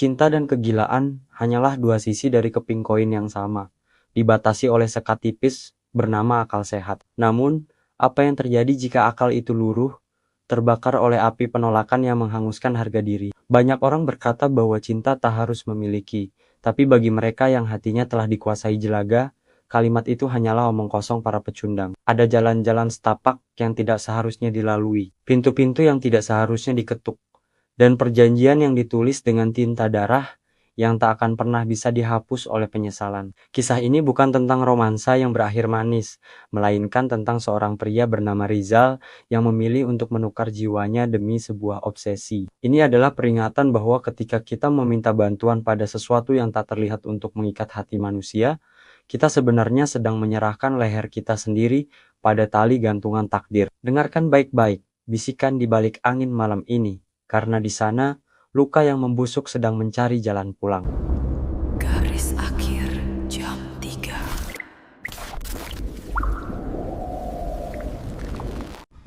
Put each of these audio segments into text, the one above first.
Cinta dan kegilaan hanyalah dua sisi dari keping koin yang sama, dibatasi oleh sekat tipis bernama akal sehat. Namun, apa yang terjadi jika akal itu luruh, terbakar oleh api penolakan yang menghanguskan harga diri? Banyak orang berkata bahwa cinta tak harus memiliki, tapi bagi mereka yang hatinya telah dikuasai jelaga, kalimat itu hanyalah omong kosong para pecundang. Ada jalan-jalan setapak yang tidak seharusnya dilalui, pintu-pintu yang tidak seharusnya diketuk, dan perjanjian yang ditulis dengan tinta darah yang tak akan pernah bisa dihapus oleh penyesalan. Kisah ini bukan tentang romansa yang berakhir manis, melainkan tentang seorang pria bernama Rizal yang memilih untuk menukar jiwanya demi sebuah obsesi. Ini adalah peringatan bahwa ketika kita meminta bantuan pada sesuatu yang tak terlihat untuk mengikat hati manusia, kita sebenarnya sedang menyerahkan leher kita sendiri pada tali gantungan takdir. Dengarkan baik-baik bisikan di balik angin malam ini, karena di sana luka yang membusuk sedang mencari jalan pulang. Garis akhir jam 3.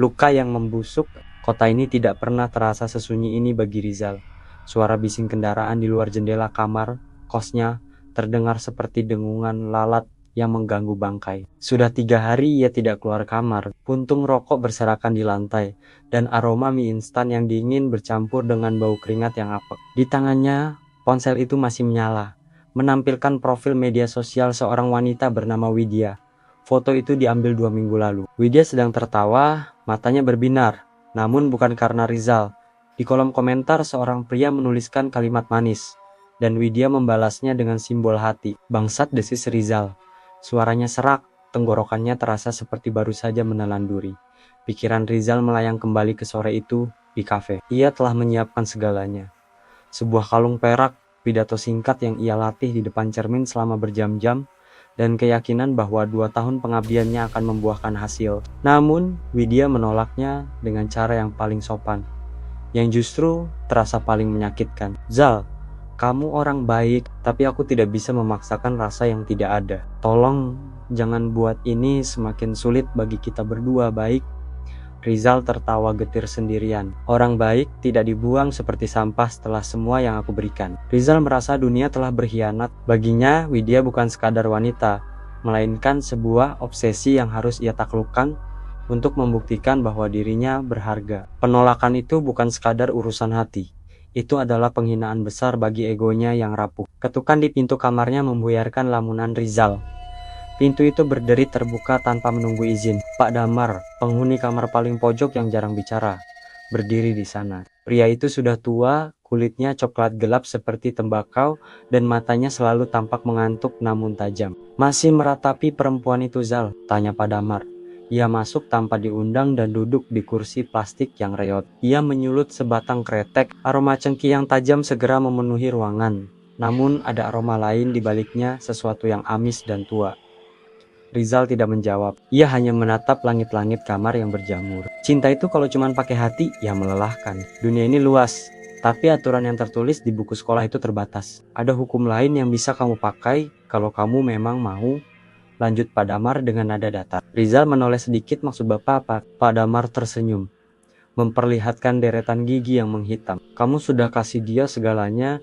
Luka yang membusuk, kota ini tidak pernah terasa sesunyi ini bagi Rizal. Suara bising kendaraan di luar jendela kamar kosnya terdengar seperti dengungan lalat yang mengganggu bangkai. Sudah 3 hari ia tidak keluar kamar, puntung rokok berserakan di lantai, dan aroma mie instan yang dingin bercampur dengan bau keringat yang apek. Di tangannya, ponsel itu masih menyala, menampilkan profil media sosial seorang wanita bernama Widya. Foto itu diambil 2 minggu lalu. Widya sedang tertawa, matanya berbinar, namun bukan karena Rizal. Di kolom komentar seorang pria menuliskan kalimat manis, dan Widya membalasnya dengan simbol hati. Bangsat, desis Rizal. Suaranya serak, tenggorokannya terasa seperti baru saja menelan duri. Pikiran Rizal melayang kembali ke sore itu di kafe. Ia telah menyiapkan segalanya. Sebuah kalung perak, pidato singkat yang ia latih di depan cermin selama berjam-jam, dan keyakinan bahwa 2 tahun pengabdiannya akan membuahkan hasil. Namun, Widya menolaknya dengan cara yang paling sopan, yang justru terasa paling menyakitkan. Zal, kamu orang baik, tapi aku tidak bisa memaksakan rasa yang tidak ada. Tolong jangan buat ini semakin sulit bagi kita berdua, baik? Rizal tertawa getir sendirian. Orang baik tidak dibuang seperti sampah setelah semua yang aku berikan. Rizal merasa dunia telah berkhianat. Baginya, Widya bukan sekadar wanita, melainkan sebuah obsesi yang harus ia taklukkan untuk membuktikan bahwa dirinya berharga. Penolakan itu bukan sekadar urusan hati. Itu adalah penghinaan besar bagi egonya yang rapuh. Ketukan di pintu kamarnya membuyarkan lamunan Rizal. Pintu itu berderi terbuka tanpa menunggu izin. Pak Damar, penghuni kamar paling pojok yang jarang bicara, berdiri di sana. Pria itu sudah tua, kulitnya coklat gelap seperti tembakau, dan matanya selalu tampak mengantuk namun tajam. Masih meratapi perempuan itu, Zal? Tanya Pak Damar. Ia masuk tanpa diundang dan duduk di kursi plastik yang reot. Ia menyulut sebatang kretek. Aroma cengkih yang tajam segera memenuhi ruangan. Namun ada aroma lain di baliknya, sesuatu yang amis dan tua. Rizal tidak menjawab. Ia hanya menatap langit-langit kamar yang berjamur. Cinta itu kalau cuma pakai hati, ya melelahkan. Dunia ini luas, tapi aturan yang tertulis di buku sekolah itu terbatas. Ada hukum lain yang bisa kamu pakai kalau kamu memang mau. Lanjut Pak Damar dengan nada datar. Rizal menoleh sedikit, maksud Bapak apa? Pak Damar tersenyum, memperlihatkan deretan gigi yang menghitam. Kamu sudah kasih dia segalanya,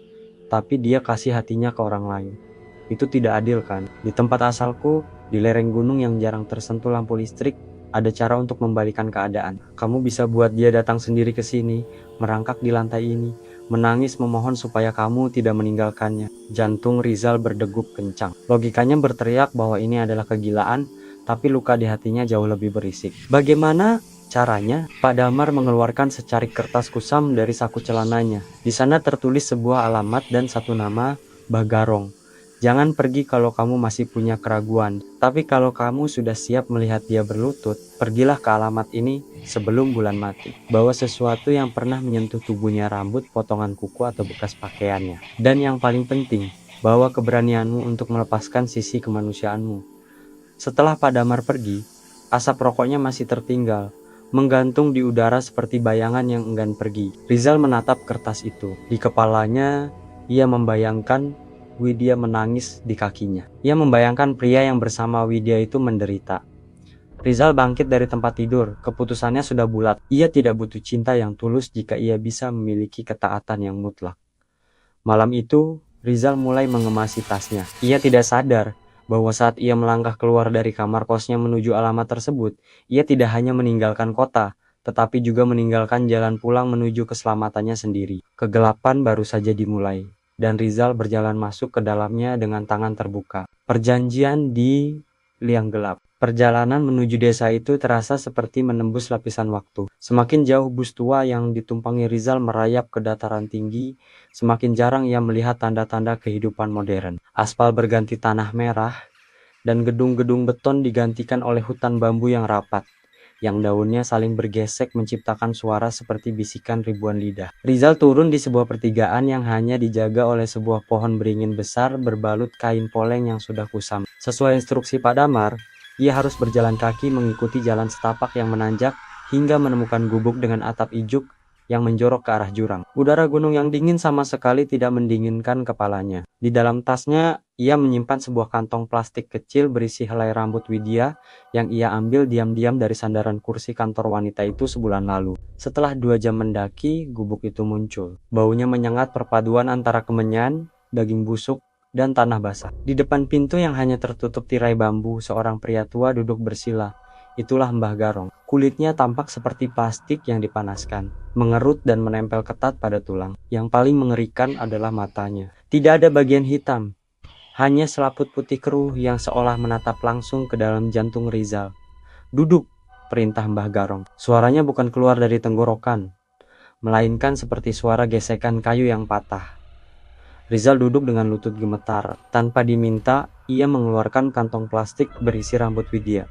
tapi dia kasih hatinya ke orang lain. Itu tidak adil kan? Di tempat asalku, di lereng gunung yang jarang tersentuh lampu listrik, ada cara untuk membalikan keadaan. Kamu bisa buat dia datang sendiri ke sini, merangkak di lantai ini, menangis memohon supaya kamu tidak meninggalkannya. Jantung Rizal berdegup kencang. Logikanya berteriak bahwa ini adalah kegilaan, tapi luka di hatinya jauh lebih berisik. Bagaimana caranya? Pak Damar mengeluarkan secarik kertas kusam dari saku celananya. Di sana tertulis sebuah alamat dan satu nama, Bagarong. Jangan pergi kalau kamu masih punya keraguan, tapi kalau kamu sudah siap melihat dia berlutut, pergilah ke alamat ini sebelum bulan mati. Bawa sesuatu yang pernah menyentuh tubuhnya, rambut, potongan kuku, atau bekas pakaiannya. Dan yang paling penting, bawa keberanianmu untuk melepaskan sisi kemanusiaanmu. Setelah Pak Damar pergi, asap rokoknya masih tertinggal, menggantung di udara seperti bayangan yang enggan pergi. Rizal menatap kertas itu. Di kepalanya, ia membayangkan Widya menangis di kakinya. Ia membayangkan pria yang bersama Widya itu menderita. Rizal bangkit dari tempat tidur. Keputusannya sudah bulat. Ia tidak butuh cinta yang tulus jika ia bisa memiliki ketaatan yang mutlak. Malam itu, Rizal mulai mengemasi tasnya. Ia tidak sadar bahwa saat ia melangkah keluar dari kamar kosnya menuju alamat tersebut, ia tidak hanya meninggalkan kota, tetapi juga meninggalkan jalan pulang menuju keselamatannya sendiri. Kegelapan baru saja dimulai, dan Rizal berjalan masuk ke dalamnya dengan tangan terbuka. Perjanjian di liang gelap. Perjalanan menuju desa itu terasa seperti menembus lapisan waktu. Semakin jauh bus tua yang ditumpangi Rizal merayap ke dataran tinggi, semakin jarang ia melihat tanda-tanda kehidupan modern. Aspal berganti tanah merah, dan gedung-gedung beton digantikan oleh hutan bambu yang rapat, yang daunnya saling bergesek menciptakan suara seperti bisikan ribuan lidah. Rizal turun di sebuah pertigaan yang hanya dijaga oleh sebuah pohon beringin besar berbalut kain poleng yang sudah kusam. Sesuai instruksi Pak Damar, ia harus berjalan kaki mengikuti jalan setapak yang menanjak hingga menemukan gubuk dengan atap ijuk yang menjorok ke arah jurang. Udara gunung yang dingin sama sekali tidak mendinginkan kepalanya. Di dalam tasnya, ia menyimpan sebuah kantong plastik kecil berisi helai rambut Widya yang ia ambil diam-diam dari sandaran kursi kantor wanita itu sebulan lalu. Setelah 2 jam mendaki, gubuk itu muncul. Baunya menyengat perpaduan antara kemenyan, daging busuk, dan tanah basah. Di depan pintu yang hanya tertutup tirai bambu, seorang pria tua duduk bersila. Itulah Mbah Garong. Kulitnya tampak seperti plastik yang dipanaskan, mengerut dan menempel ketat pada tulang. Yang paling mengerikan adalah matanya. Tidak ada bagian hitam, hanya selaput putih keruh yang seolah menatap langsung ke dalam jantung Rizal. "Duduk," perintah Mbah Garong. Suaranya bukan keluar dari tenggorokan, melainkan seperti suara gesekan kayu yang patah. Rizal duduk dengan lutut gemetar. Tanpa diminta, ia mengeluarkan kantong plastik berisi rambut Widya.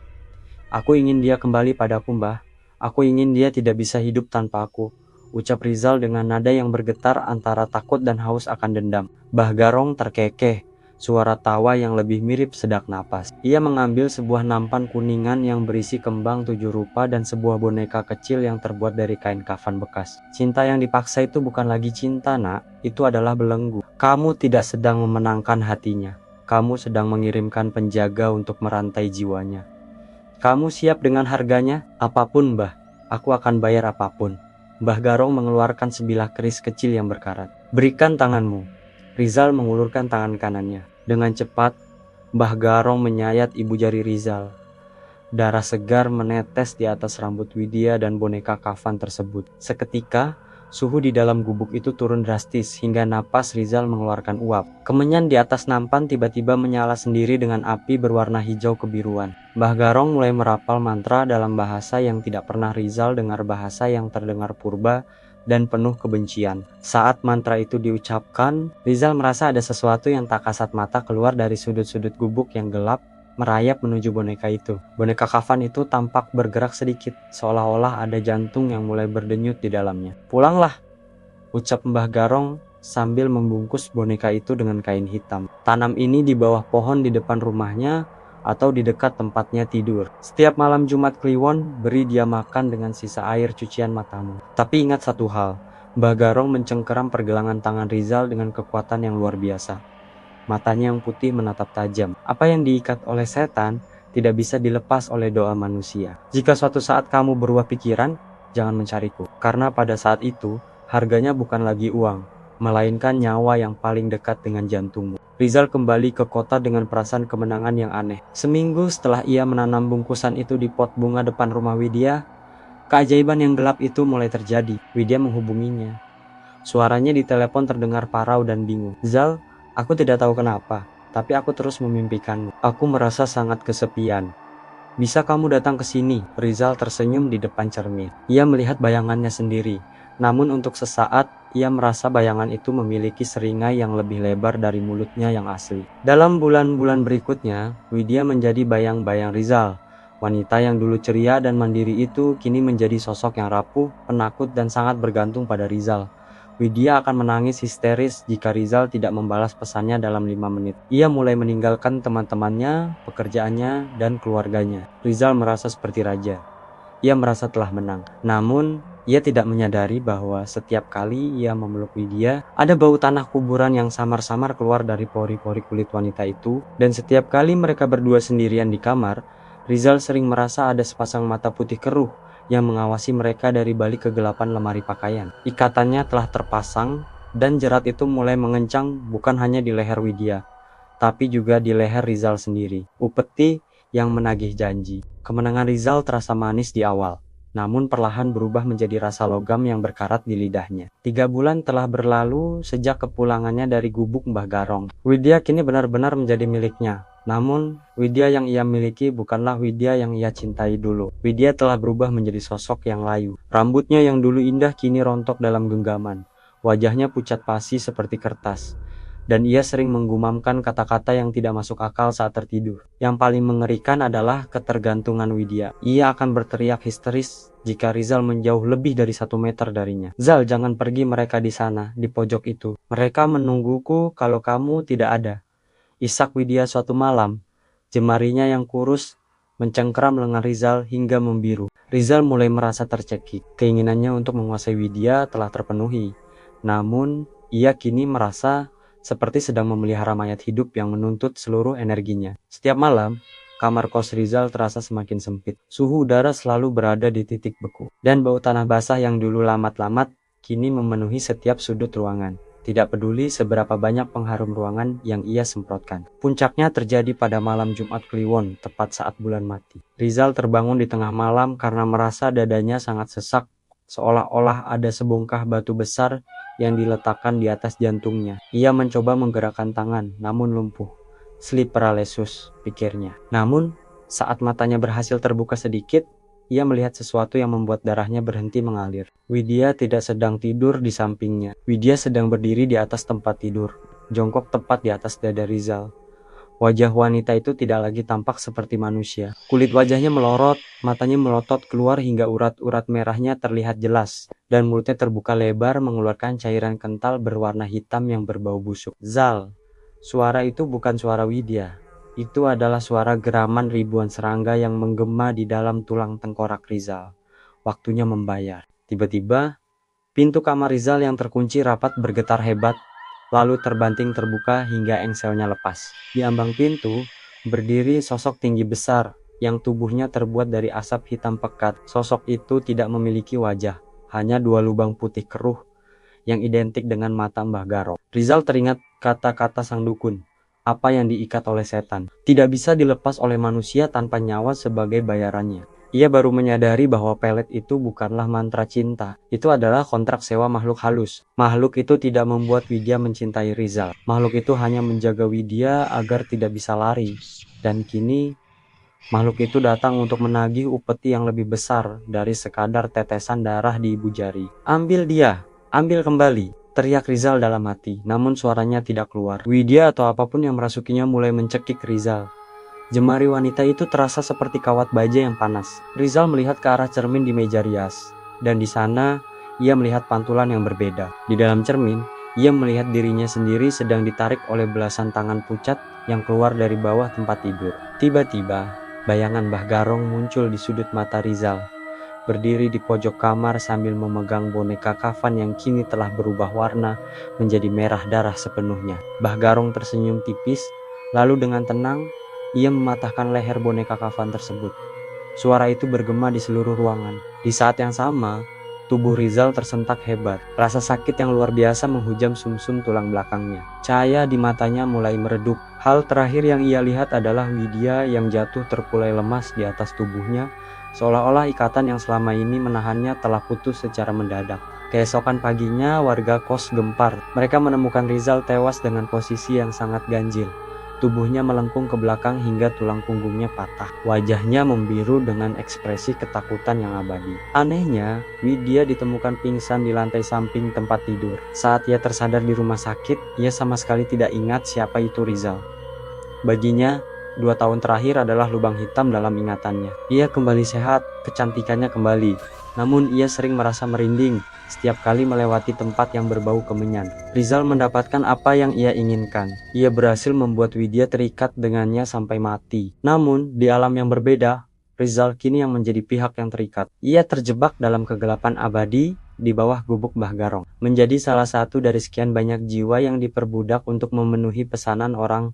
"Aku ingin dia kembali padaku, Mbah. Aku ingin dia tidak bisa hidup tanpa aku," ucap Rizal dengan nada yang bergetar antara takut dan haus akan dendam. Mbah Garong terkekeh, suara tawa yang lebih mirip sedak napas. Ia mengambil sebuah nampan kuningan yang berisi kembang 7 rupa dan sebuah boneka kecil yang terbuat dari kain kafan bekas. "Cinta yang dipaksa itu bukan lagi cinta, Nak. Itu adalah belenggu. Kamu tidak sedang memenangkan hatinya. Kamu sedang mengirimkan penjaga untuk merantai jiwanya. Kamu siap dengan harganya? Apapun, Mbah. Aku akan bayar apapun." Mbah Garong mengeluarkan sebilah keris kecil yang berkarat. "Berikan tanganmu." Rizal mengulurkan tangan kanannya. Dengan cepat, Mbah Garong menyayat ibu jari Rizal. Darah segar menetes di atas rambut Widya dan boneka kafan tersebut. Seketika, suhu di dalam gubuk itu turun drastis hingga napas Rizal mengeluarkan uap. Kemenyan di atas nampan tiba-tiba menyala sendiri dengan api berwarna hijau kebiruan. Mbah Garong mulai merapal mantra dalam bahasa yang tidak pernah Rizal dengar, bahasa yang terdengar purba dan penuh kebencian. Saat mantra itu diucapkan, Rizal merasa ada sesuatu yang tak kasat mata keluar dari sudut-sudut gubuk yang gelap, merayap menuju boneka itu. Boneka kafan itu tampak bergerak sedikit, seolah-olah ada jantung yang mulai berdenyut di dalamnya. "Pulanglah," ucap Mbah Garong sambil membungkus boneka itu dengan kain hitam. "Tanam ini di bawah pohon di depan rumahnya atau di dekat tempatnya tidur. Setiap malam Jumat Kliwon, beri dia makan dengan sisa air cucian matamu. Tapi ingat satu hal." Mbah Garong mencengkeram pergelangan tangan Rizal dengan kekuatan yang luar biasa. Matanya yang putih menatap tajam. "Apa yang diikat oleh setan tidak bisa dilepas oleh doa manusia. Jika suatu saat kamu berubah pikiran, jangan mencariku. Karena pada saat itu, harganya bukan lagi uang, melainkan nyawa yang paling dekat dengan jantungmu." Rizal kembali ke kota dengan perasaan kemenangan yang aneh. Seminggu setelah ia menanam bungkusan itu di pot bunga depan rumah Widya, keajaiban yang gelap itu mulai terjadi. Widya menghubunginya. Suaranya di telepon terdengar parau dan bingung. "Zal, aku tidak tahu kenapa, tapi aku terus memimpikanmu. Aku merasa sangat kesepian. Bisa kamu datang ke sini?" Rizal tersenyum di depan cermin. Ia melihat bayangannya sendiri. Namun untuk sesaat, ia merasa bayangan itu memiliki seringai yang lebih lebar dari mulutnya yang asli. Dalam bulan-bulan berikutnya, Widya menjadi bayang-bayang Rizal. Wanita yang dulu ceria dan mandiri itu kini menjadi sosok yang rapuh, penakut, dan sangat bergantung pada Rizal. Widya akan menangis histeris jika Rizal tidak membalas pesannya dalam 5 menit. Ia mulai meninggalkan teman-temannya, pekerjaannya, dan keluarganya. Rizal merasa seperti raja. Ia merasa telah menang. Namun, ia tidak menyadari bahwa setiap kali ia memeluk Widya, ada bau tanah kuburan yang samar-samar keluar dari pori-pori kulit wanita itu. Dan setiap kali mereka berdua sendirian di kamar, Rizal sering merasa ada sepasang mata putih keruh yang mengawasi mereka dari balik kegelapan lemari pakaian. Ikatannya telah terpasang, Dan jerat itu mulai mengencang bukan hanya di leher Widya, tapi juga di leher Rizal sendiri. Upeti yang menagih janji. Kemenangan Rizal terasa manis di awal, namun perlahan berubah menjadi rasa logam yang berkarat di lidahnya. 3 bulan telah berlalu sejak kepulangannya dari gubuk Mbah Garong. Widya kini benar-benar menjadi miliknya. Namun, Widya yang ia miliki bukanlah Widya yang ia cintai dulu. Widya telah berubah menjadi sosok yang layu. Rambutnya yang dulu indah kini rontok dalam genggaman. Wajahnya pucat pasi seperti kertas. Dan ia sering menggumamkan kata-kata yang tidak masuk akal saat tertidur. Yang paling mengerikan adalah ketergantungan Widya. Ia akan berteriak histeris jika Rizal menjauh lebih dari 1 meter darinya. "Zal, jangan pergi, mereka di sana, di pojok itu. Mereka menungguku kalau kamu tidak ada." Isak Widya suatu malam. Jemarinya yang kurus mencengkeram lengan Rizal hingga membiru. Rizal mulai merasa tercekik. Keinginannya untuk menguasai Widya telah terpenuhi. Namun, ia kini merasa seperti sedang memelihara mayat hidup yang menuntut seluruh energinya. Setiap malam, kamar kos Rizal terasa semakin sempit. Suhu udara selalu berada di titik beku. Dan bau tanah basah yang dulu lamat-lamat kini memenuhi setiap sudut ruangan. Tidak peduli seberapa banyak pengharum ruangan yang ia semprotkan. Puncaknya terjadi pada malam Jumat Kliwon, tepat saat bulan mati. Rizal terbangun di tengah malam karena merasa dadanya sangat sesak, seolah-olah ada sebongkah batu besar yang diletakkan di atas jantungnya. Ia mencoba menggerakkan tangan, namun lumpuh. Sleep paralysis, pikirnya. Namun, saat matanya berhasil terbuka sedikit, ia melihat sesuatu yang membuat darahnya berhenti mengalir. Widya tidak sedang tidur di sampingnya. Widya sedang berdiri di atas tempat tidur, jongkok tepat di atas dada Rizal. Wajah wanita itu tidak lagi tampak seperti manusia. Kulit wajahnya melorot, matanya melotot keluar hingga urat-urat merahnya terlihat jelas, dan mulutnya terbuka lebar mengeluarkan cairan kental berwarna hitam yang berbau busuk. "Zal." Suara itu bukan suara Widya. Itu adalah suara geraman ribuan serangga yang menggema di dalam tulang tengkorak Rizal. Waktunya membayar. Tiba-tiba, pintu kamar Rizal yang terkunci rapat bergetar hebat, lalu terbanting terbuka hingga engselnya lepas. Di ambang pintu, berdiri sosok tinggi besar yang tubuhnya terbuat dari asap hitam pekat. Sosok itu tidak memiliki wajah, hanya 2 lubang putih keruh yang identik dengan mata Mbah Garong. Rizal teringat kata-kata sang dukun. Apa yang diikat oleh setan tidak bisa dilepas oleh manusia tanpa nyawa sebagai bayarannya. Ia baru menyadari bahwa pelet itu bukanlah mantra cinta. Itu adalah kontrak sewa makhluk halus. Makhluk itu tidak membuat Widya mencintai Rizal. Makhluk itu hanya menjaga Widya agar tidak bisa lari. Dan kini, makhluk itu datang untuk menagih upeti yang lebih besar dari sekadar tetesan darah di ibu jari. "Ambil dia, ambil kembali," teriak Rizal dalam hati, namun suaranya tidak keluar. Widya atau apapun yang merasukinya mulai mencekik Rizal. Jemari wanita itu terasa seperti kawat baja yang panas. Rizal melihat ke arah cermin di meja rias, dan di sana ia melihat pantulan yang berbeda. Di dalam cermin, ia melihat dirinya sendiri sedang ditarik oleh belasan tangan pucat yang keluar dari bawah tempat tidur. Tiba-tiba, bayangan Mbah Garong muncul di sudut mata Rizal. Berdiri di pojok kamar sambil memegang boneka kafan yang kini telah berubah warna menjadi merah darah sepenuhnya. Mbah Garong tersenyum tipis, lalu dengan tenang, ia mematahkan leher boneka kafan tersebut. Suara itu bergema di seluruh ruangan. Di saat yang sama, tubuh Rizal tersentak hebat. Rasa sakit yang luar biasa menghujam sumsum tulang belakangnya. Cahaya di matanya mulai meredup. Hal terakhir yang ia lihat adalah Widya yang jatuh terkulai lemas di atas tubuhnya, seolah-olah ikatan yang selama ini menahannya telah putus secara mendadak. Keesokan paginya, warga kos gempar. Mereka menemukan Rizal tewas dengan posisi yang sangat ganjil. Tubuhnya melengkung ke belakang hingga tulang punggungnya patah. Wajahnya membiru dengan ekspresi ketakutan yang abadi. Anehnya, Widya ditemukan pingsan di lantai samping tempat tidur. Saat ia tersadar di rumah sakit, ia sama sekali tidak ingat siapa itu Rizal. Baginya, 2 tahun terakhir adalah lubang hitam dalam ingatannya. Ia kembali sehat, kecantikannya kembali. Namun ia sering merasa merinding setiap kali melewati tempat yang berbau kemenyan. Rizal mendapatkan apa yang ia inginkan. Ia berhasil membuat Widya terikat dengannya sampai mati. Namun, di alam yang berbeda, Rizal kini yang menjadi pihak yang terikat. Ia terjebak dalam kegelapan abadi di bawah gubuk Mbah Garong. Menjadi salah satu dari sekian banyak jiwa yang diperbudak untuk memenuhi pesanan orang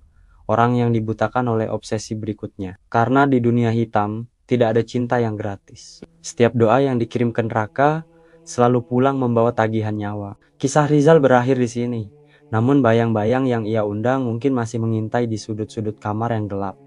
yang dibutakan oleh obsesi berikutnya. Karena di dunia hitam, tidak ada cinta yang gratis. Setiap doa yang dikirim ke neraka selalu pulang membawa tagihan nyawa. Kisah Rizal berakhir di sini. Namun bayang-bayang yang ia undang mungkin masih mengintai di sudut-sudut kamar yang gelap.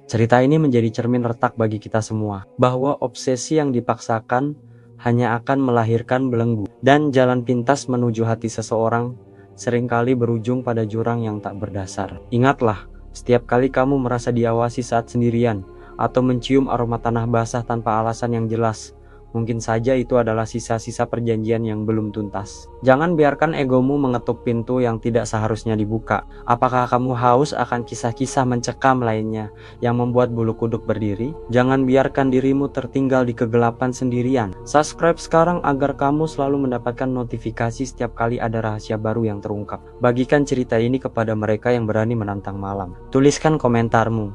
Cerita ini menjadi cermin retak bagi kita semua, bahwa obsesi yang dipaksakan hanya akan melahirkan belenggu, dan jalan pintas menuju hati seseorang seringkali berujung pada jurang yang tak berdasar. Ingatlah, setiap kali kamu merasa diawasi saat sendirian, atau mencium aroma tanah basah tanpa alasan yang jelas, mungkin saja itu adalah sisa-sisa perjanjian yang belum tuntas. Jangan biarkan egomu mengetuk pintu yang tidak seharusnya dibuka. Apakah kamu haus akan kisah-kisah mencekam lainnya yang membuat bulu kuduk berdiri? Jangan biarkan dirimu tertinggal di kegelapan sendirian. Subscribe sekarang agar kamu selalu mendapatkan notifikasi setiap kali ada rahasia baru yang terungkap. Bagikan cerita ini kepada mereka yang berani menantang malam. Tuliskan komentarmu.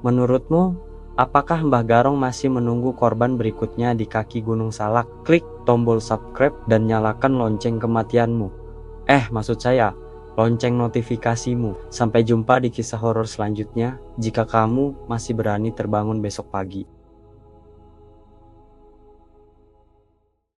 Menurutmu, apakah Mbah Garong masih menunggu korban berikutnya di kaki Gunung Salak? Klik tombol subscribe dan nyalakan lonceng kematianmu. Maksud saya, lonceng notifikasimu. Sampai jumpa di kisah horor selanjutnya, jika kamu masih berani terbangun besok pagi.